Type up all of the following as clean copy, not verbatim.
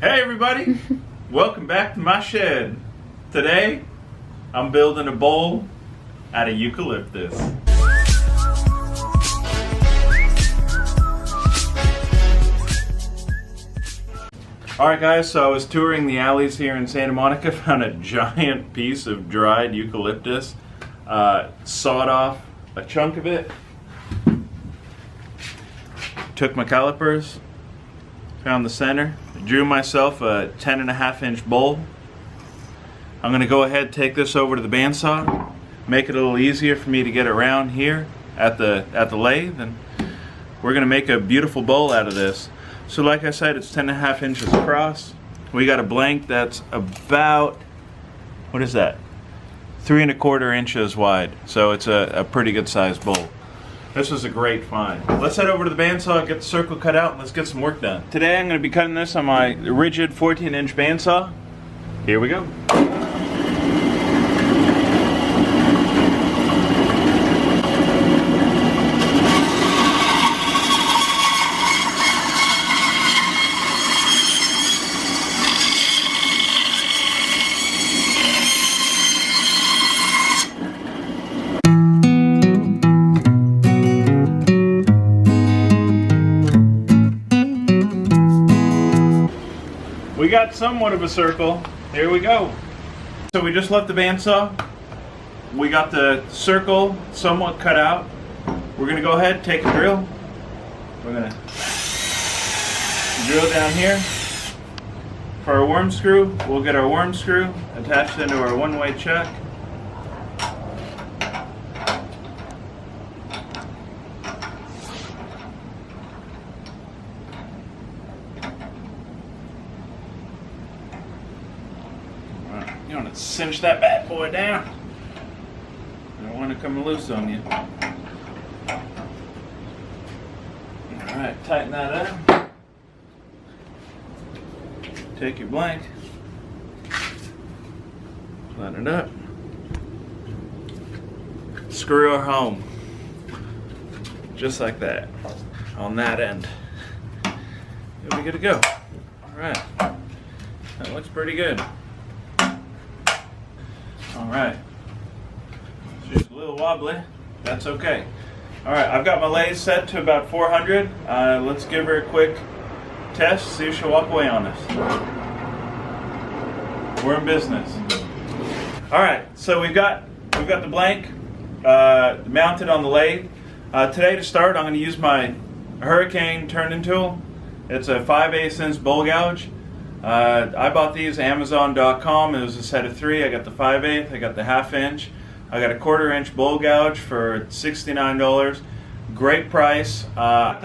Hey everybody, welcome back to my shed. Today, I'm building a bowl out of eucalyptus. Alright guys, so I was touring the alleys here in Santa Monica, found a giant piece of dried eucalyptus, sawed off a chunk of it, took my calipers, found the center, drew myself a 10.5-inch bowl. I'm going to go ahead and take this over to the bandsaw, make it a little easier for me to get around here at the lathe, and we're going to make a beautiful bowl out of this. So like I said, it's 10.5 inches across. We got a blank that's about, what is that? 3¼ inches wide. So it's a pretty good sized bowl. This was a great find. Let's head over to the bandsaw, get the circle cut out, and let's get some work done. Today I'm going to be cutting this on my rigid 14-inch bandsaw. Here we go. We got somewhat of a circle. Here we go. So we just left the bandsaw. We got the circle somewhat cut out. We're going to go ahead, take a drill. We're going to drill down here. For our worm screw, we'll get our worm screw attached into our one-way chuck. You want to cinch that bad boy down. I don't want to come loose on you. Alright, tighten that up. Take your blank. Line it up. Screw her home. Just like that. On that end. You'll be good to go. Alright. That looks pretty good. Alright, she's a little wobbly, that's okay. Alright, I've got my lathe set to about 400. Let's give her a quick test, see if she'll walk away on us. We're in business. Alright, so we've got the blank mounted on the lathe. Today to start, I'm going to use my Hurricane turning tool. It's a 5/8 inch bowl gouge. I bought these Amazon.com. It was a set of 3. I got the 5/8, I got the 1/2 inch. I got a 1/4 inch bowl gouge for $69. Great price. I've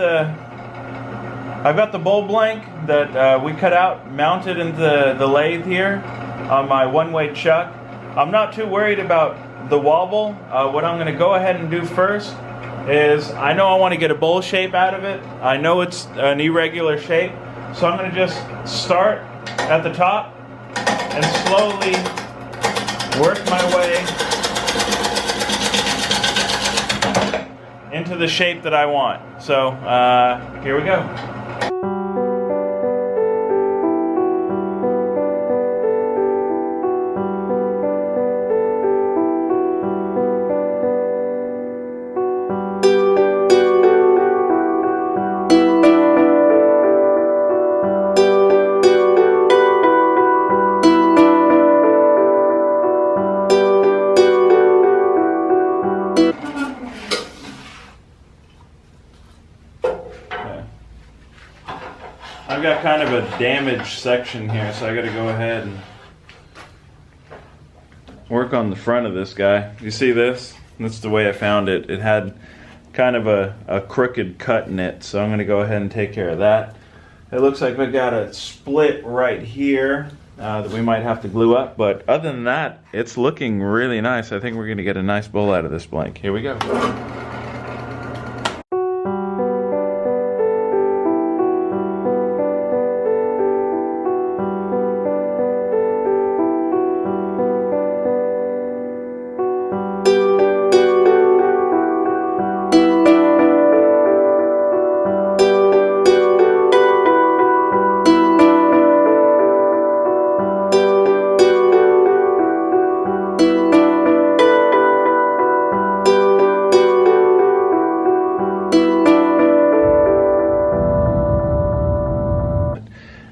got the bowl blank that we cut out, mounted into the lathe here on my one-way chuck. I'm not too worried about the wobble. What I'm going to go ahead and do first is, I know I want to get a bowl shape out of it. I know it's an irregular shape. So I'm going to just start at the top and slowly work my way into the shape that I want. So here we go. I've got kind of a damaged section here, so I got to go ahead and work on the front of this guy. You see this? That's the way I found it. It had kind of a crooked cut in it, so I'm going to go ahead and take care of that. It looks like we've got a split right here that we might have to glue up, but other than that, it's looking really nice. I think we're going to get a nice bowl out of this blank. Here we go.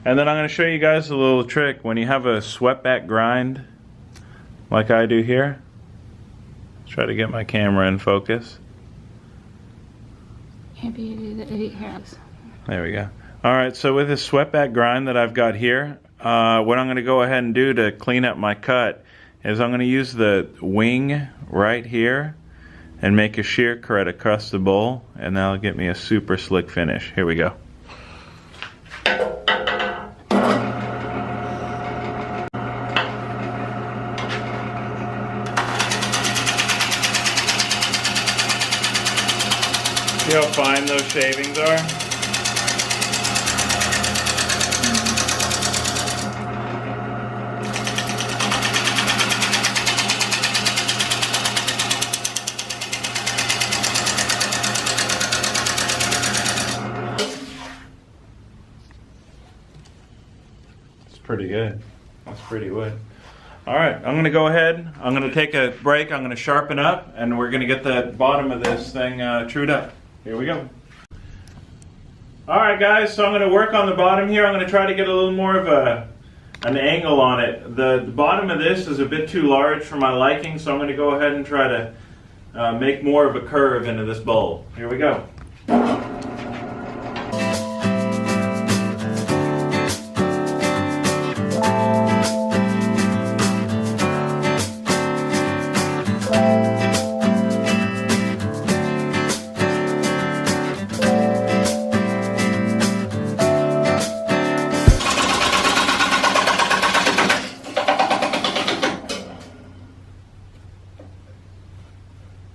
And then I'm going to show you guys a little trick. When you have a swept back grind, like I do here, try to get my camera in focus. There we go. Alright, so with this swept back grind that I've got here, what I'm going to go ahead and do to clean up my cut is I'm going to use the wing right here and make a shear cut across the bowl, and that'll get me a super slick finish. Here we go. See how fine those shavings are? It's pretty good. That's pretty wood. Alright, I'm going to go ahead. I'm going to take a break. I'm going to sharpen up, and we're going to get the bottom of this thing trued up. Here we go. Alright guys, so I'm going to work on the bottom here. I'm going to try to get a little more of an angle on it. The bottom of this is a bit too large for my liking, so I'm going to go ahead and try to make more of a curve into this bowl. Here we go.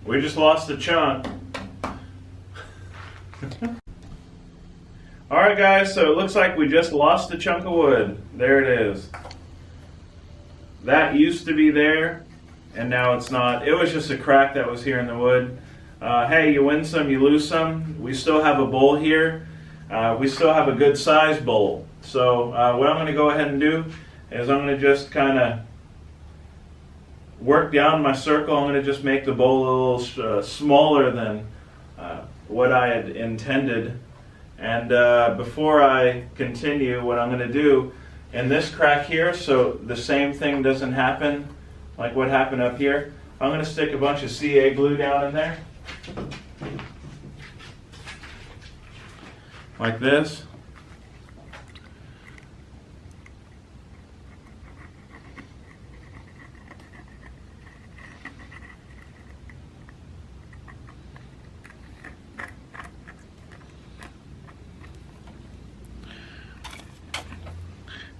We just lost a chunk. Alright guys, so it looks like we just lost a chunk of wood. There it is. That used to be there, and now it's not. It was just a crack that was here in the wood. Hey, you win some, you lose some. We still have a bowl here. We still have a good size bowl. So what I'm going to go ahead and do is I'm going to just kind of work down my circle. I'm going to just make the bowl a little smaller than what I had intended. And before I continue, what I'm going to do in this crack here, so the same thing doesn't happen like what happened up here, I'm going to stick a bunch of CA glue down in there. Like this.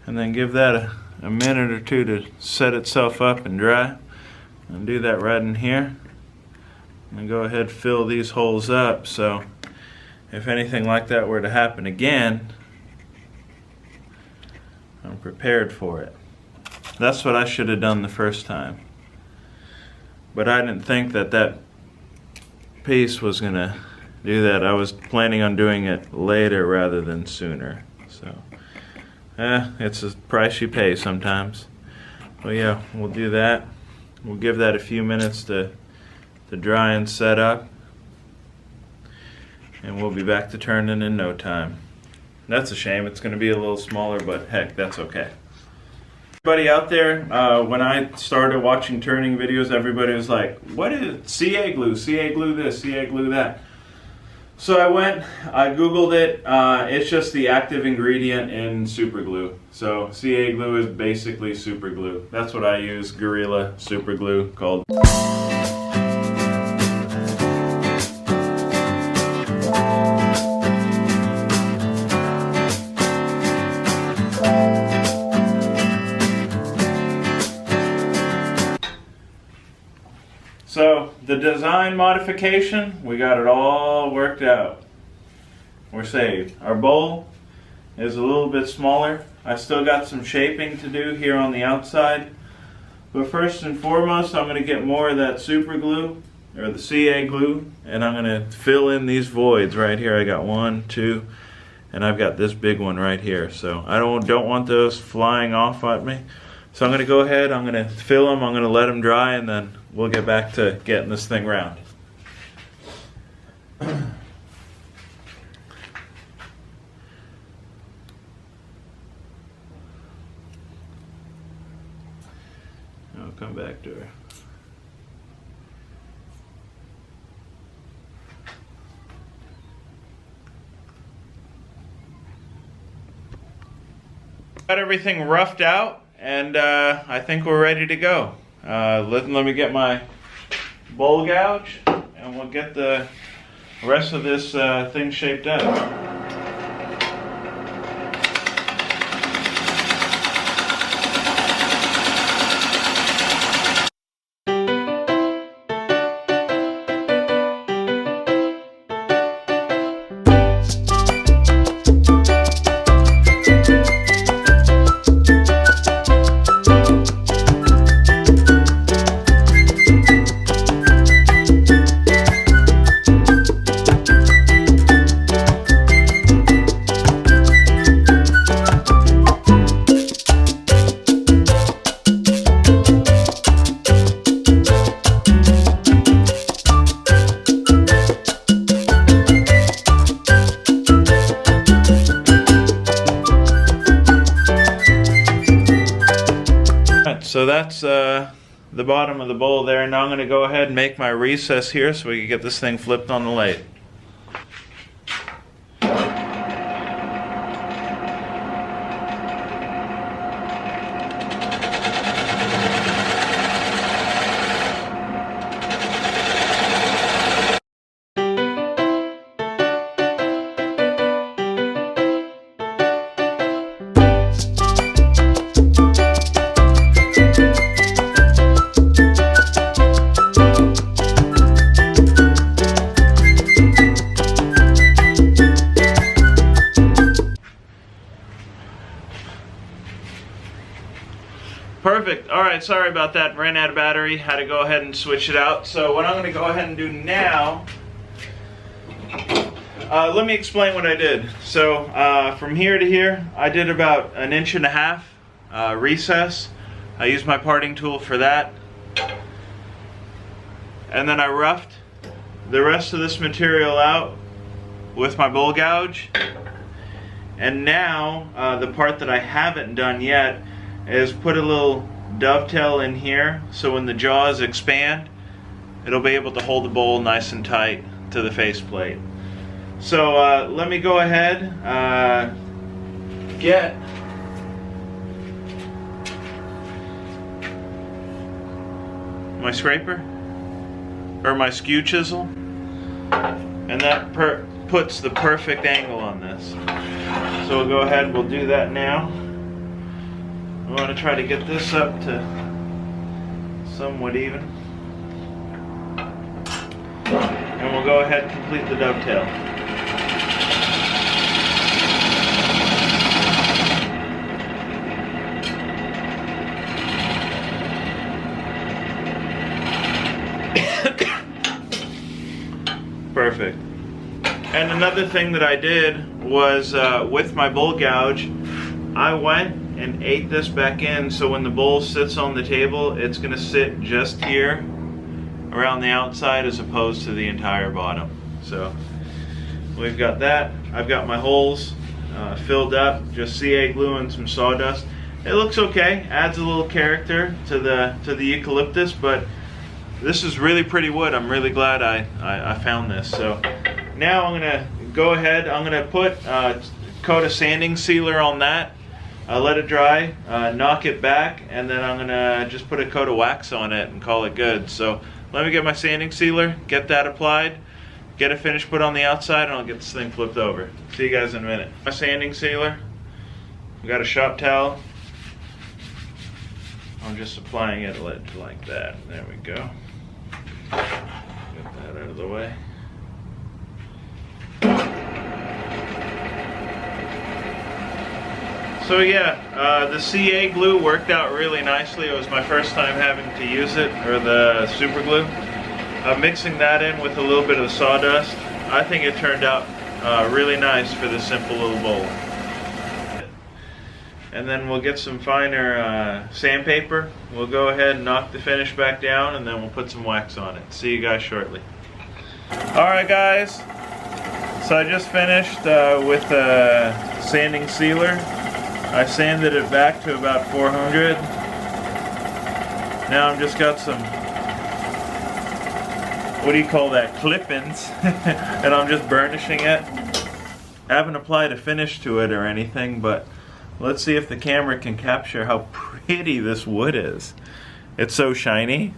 And then give that a minute or two to set itself up and dry. And do that right in here. And go ahead and fill these holes up, so if anything like that were to happen again, I'm prepared for it. That's what I should have done the first time. But I didn't think that that piece was going to do that. I was planning on doing it later rather than sooner. So it's a price you pay sometimes. Well, yeah, we'll do that. We'll give that a few minutes to dry and set up, and we'll be back to turning in no time. That's a shame. It's going to be a little smaller, but heck, that's okay. Everybody out there, when I started watching turning videos, everybody was like, what is CA glue? CA glue this, CA glue that. So I Googled it. It's just the active ingredient in super glue. So CA glue is basically super glue. That's what I use, Gorilla super glue called. So the design modification, we got it all worked out. We're saved. Our bowl is a little bit smaller. I still got some shaping to do here on the outside. But first and foremost, I'm going to get more of that super glue, or the CA glue, and I'm going to fill in these voids right here. I got 1, 2, and I've got this big one right here. So I don't want those flying off at me. So I'm going to go ahead, I'm going to fill them, I'm going to let them dry, and then we'll get back to getting this thing round. come back to her. Got everything roughed out, and I think we're ready to go. Let me get my bowl gouge, and we'll get the rest of this thing shaped up. So that's the bottom of the bowl there. Now I'm going to go ahead and make my recess here so we can get this thing flipped on the lathe. Perfect. Alright, sorry about that. Ran out of battery. Had to go ahead and switch it out. So what I'm going to go ahead and do now, let me explain what I did. So from here to here, I did about 1.5 inches recess. I used my parting tool for that. And then I roughed the rest of this material out with my bowl gouge. And now the part that I haven't done yet is put a little dovetail in here so when the jaws expand it'll be able to hold the bowl nice and tight to the faceplate. So let me go ahead get my scraper or my skew chisel, and that puts the perfect angle on this. So we'll go ahead and we'll do that now. I want to try to get this up to somewhat even. And we'll go ahead and complete the dovetail. Perfect. And another thing that I did was with my bowl gouge, I went and ate this back in, so when the bowl sits on the table it's going to sit just here around the outside as opposed to the entire bottom. So we've got that. I've got my holes filled up, just CA glue and some sawdust. It looks okay, adds a little character to the eucalyptus, but this is really pretty wood. I'm really glad I found this. So now I'm going to go ahead, I'm going to put coat of sanding sealer on that. Let it dry, knock it back, and then I'm gonna just put a coat of wax on it and call it good. So let me get my sanding sealer, get that applied, get it finished put on the outside, and I'll get this thing flipped over. See you guys in a minute. My sanding sealer, we got a shop towel. I'm just applying it like that. There we go. Get that out of the way. So yeah, the CA glue worked out really nicely. It was my first time having to use it, or the super glue. Mixing that in with a little bit of sawdust, I think it turned out really nice for this simple little bowl. And then we'll get some finer sandpaper. We'll go ahead and knock the finish back down, and then we'll put some wax on it. See you guys shortly. Alright guys, so I just finished with the sanding sealer. I sanded it back to about 400. Now I've just got some, what do you call that, clip-ins, and I'm just burnishing it. I haven't applied a finish to it or anything, but let's see if the camera can capture how pretty this wood is. It's so shiny.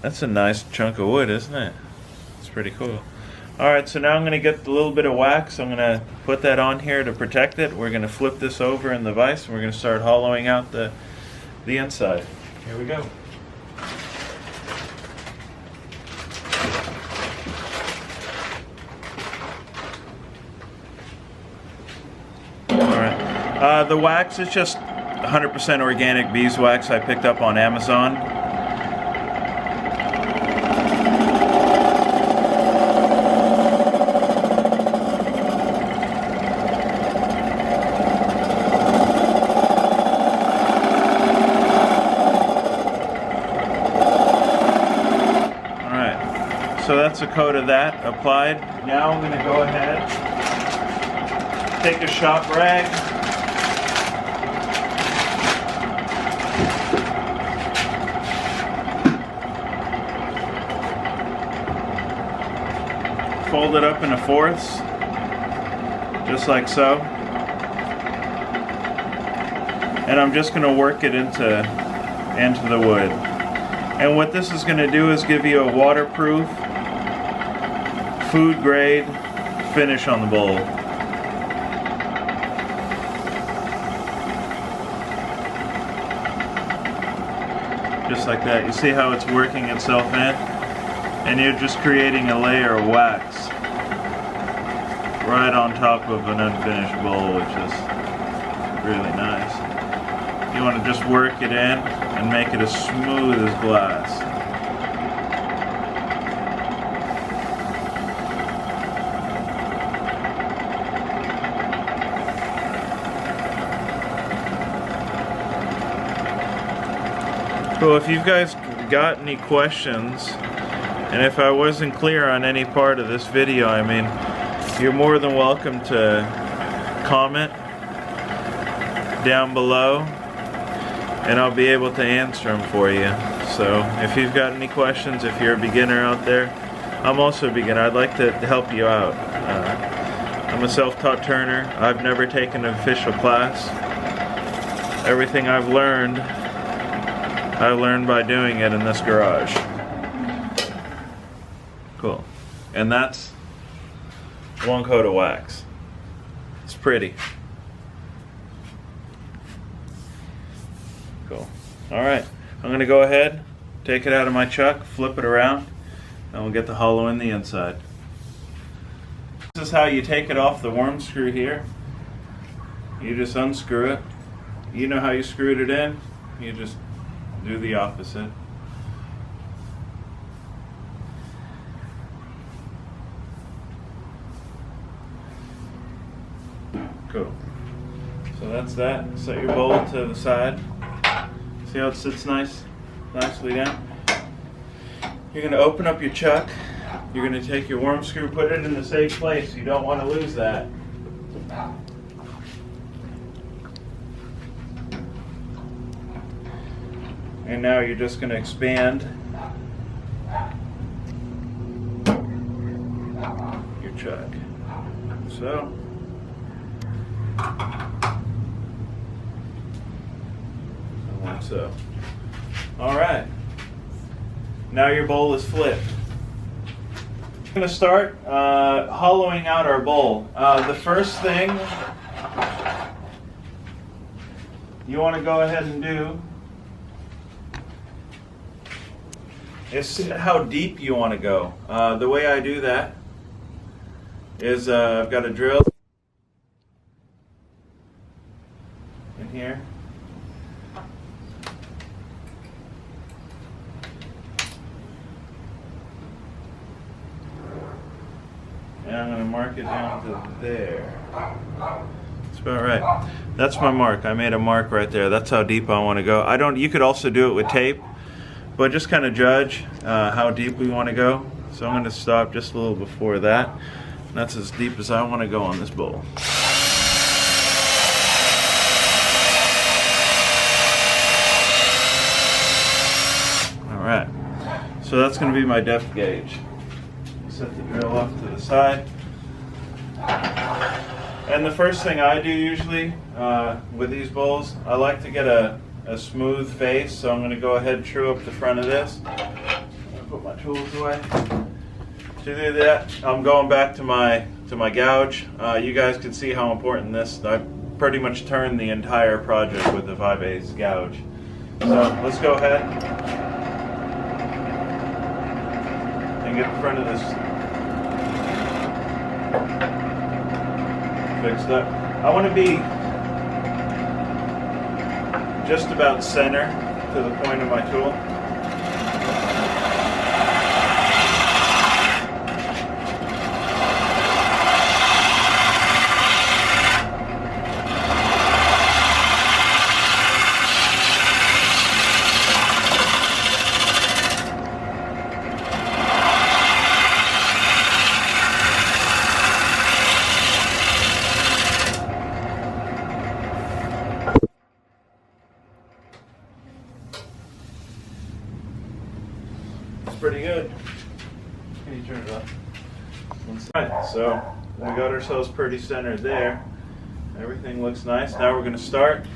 That's a nice chunk of wood, isn't it? It's pretty cool. Alright, so now I'm going to get a little bit of wax. I'm going to put that on here to protect it. We're going to flip this over in the vise and we're going to start hollowing out the inside. Here we go. Alright, the wax is just 100% organic beeswax I picked up on Amazon. So that's a coat of that applied. Now I'm going to go ahead, take a shop rag, fold it up into fourths, just like so. And I'm just going to work it into the wood. And what this is going to do is give you a waterproof, food grade finish on the bowl. Just like that. You see how it's working itself in? And you're just creating a layer of wax right on top of an unfinished bowl, which is really nice. You want to just work it in and make it as smooth as glass. Well, if you guys got any questions, and if I wasn't clear on any part of this video, I mean, you're more than welcome to comment down below, and I'll be able to answer them for you. So, if you've got any questions, if you're a beginner out there, I'm also a beginner. I'd like to help you out. I'm a self-taught turner. I've never taken an official class. Everything I've learned, I learned by doing it in this garage. Cool. And that's one coat of wax. It's pretty. Cool. Alright, I'm going to go ahead, take it out of my chuck, flip it around, and we'll get the hollow in the inside. This is how you take it off the worm screw here. You just unscrew it. You know how you screwed it in. You just do the opposite. Cool. So that's that. Set your bowl to the side. See how it sits nicely down? You're going to open up your chuck. You're going to take your worm screw, put it in a safe place. You don't want to lose that. And now you're just going to expand your chuck. So, like so. Alright. Now your bowl is flipped. We're going to start hollowing out our bowl. The first thing you want to go ahead and do is see how deep you want to go. The way I do that is I've got a drill in here. And I'm going to mark it down to there. That's about right. That's my mark. I made a mark right there. That's how deep I want to go. You could also do it with tape, but just kind of judge how deep we want to go. So I'm going to stop just a little before that. And that's as deep as I want to go on this bowl. So that's going to be my depth gauge. Set the drill off to the side. And the first thing I do usually with these bowls, I like to get a smooth face, so I'm going to go ahead and true up the front of this. Put my tools away. To do that, I'm going back to my gouge. You guys can see how important this. I pretty much turned the entire project with the 5/8 gouge. So let's go ahead and get the front of this fixed up. I want to be just about center to the point of my tool. Pretty good. Can you turn it off? Alright, so we got ourselves pretty centered there. Everything looks nice. Now we're going to start.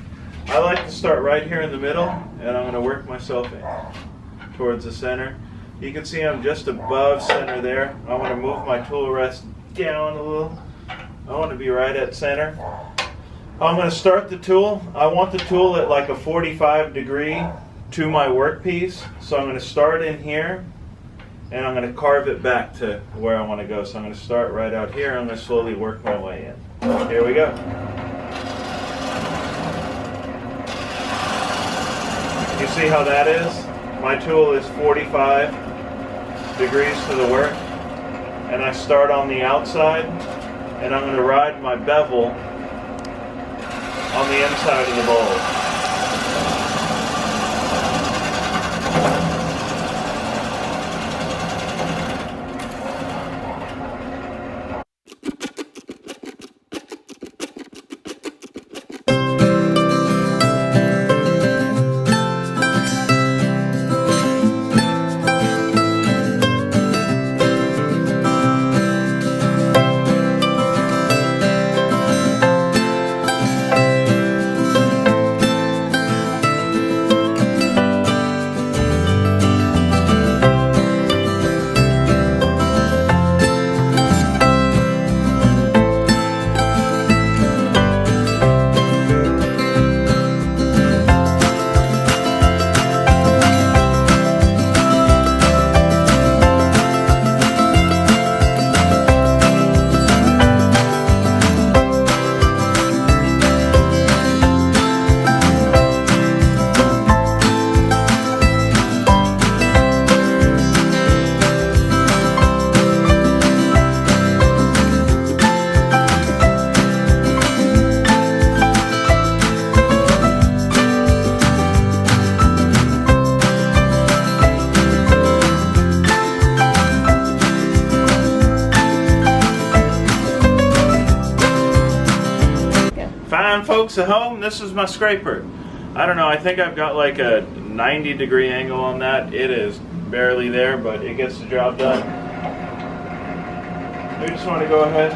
I like to start right here in the middle, and I'm going to work myself in towards the center. You can see I'm just above center there. I want to move my tool rest down a little. I want to be right at center. I'm going to start the tool. I want the tool at like a 45 degree to my workpiece. So I'm going to start in here, and I'm going to carve it back to where I want to go. So I'm going to start right out here. I'm going to slowly work my way in. Here we go. You see how that is? My tool is 45 degrees to the work, and I start on the outside, and I'm going to ride my bevel on the inside of the bowl. Fine folks at home, this is my scraper. I don't know, I think I've got like a 90-degree angle on that. It is barely there, but it gets the job done. We just want to go ahead.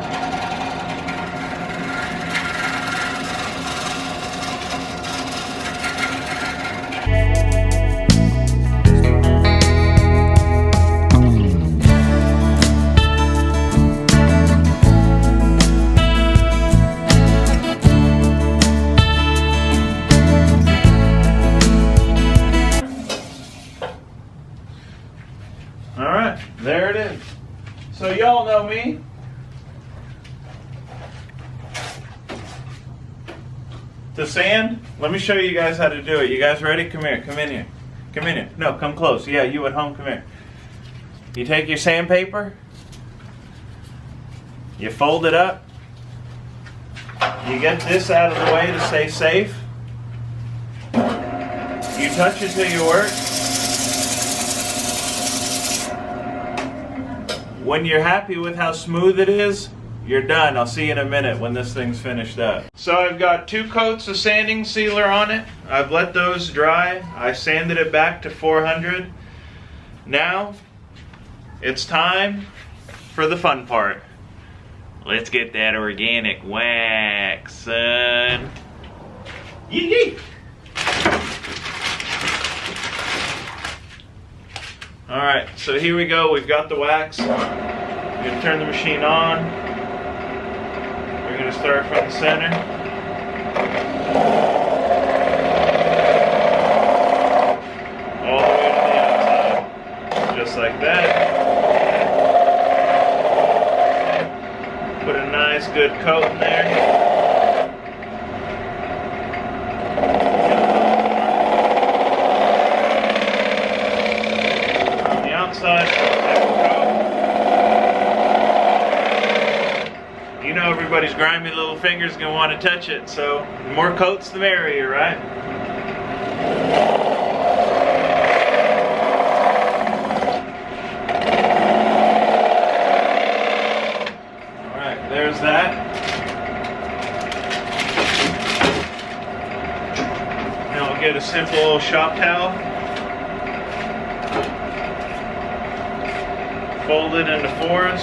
Alright, there it is. So y'all know me. To sand, let me show you guys how to do it. You guys ready? Come here, come in here. Come in here. No, come close. Yeah, you at home, come here. You take your sandpaper, you fold it up, you get this out of the way to stay safe, you touch it till you work. When you're happy with how smooth it is, you're done. I'll see you in a minute when this thing's finished up. So I've got 2 coats of sanding sealer on it. I've let those dry. I sanded it back to 400. Now, it's time for the fun part. Let's get that organic wax, son. Yee! Alright, so here we go. We've got the wax. We're going to turn the machine on. We're going to start from the center. All the way to the outside. Just like that. Put a nice good coat in there. On the outside, you know everybody's grimy little fingers gonna want to touch it, so the more coats the merrier, right? There's that. Now we'll get a simple shop towel. Fold it into fours.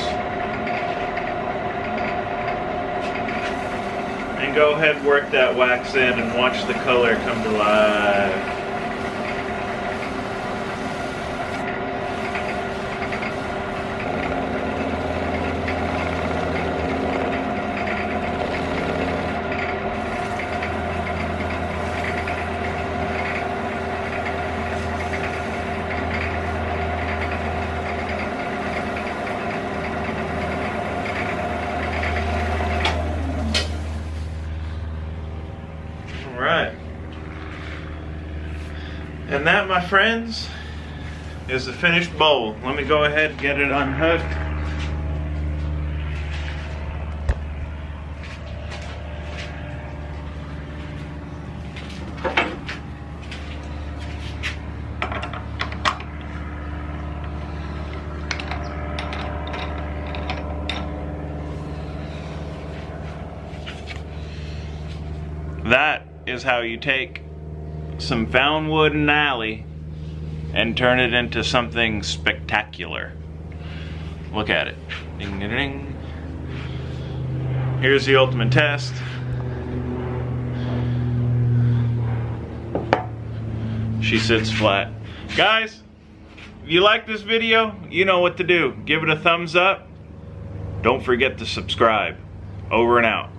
And go ahead and work that wax in and watch the color come to life. Alright. And that, my friends, is the finished bowl. Let me go ahead and get it unhooked. That is how you take some found wood in an alley and turn it into something spectacular. Look at it. Ding, ding, ding. Here's the ultimate test. She sits flat. Guys, if you like this video, you know what to do. Give it a thumbs up. Don't forget to subscribe. Over and out.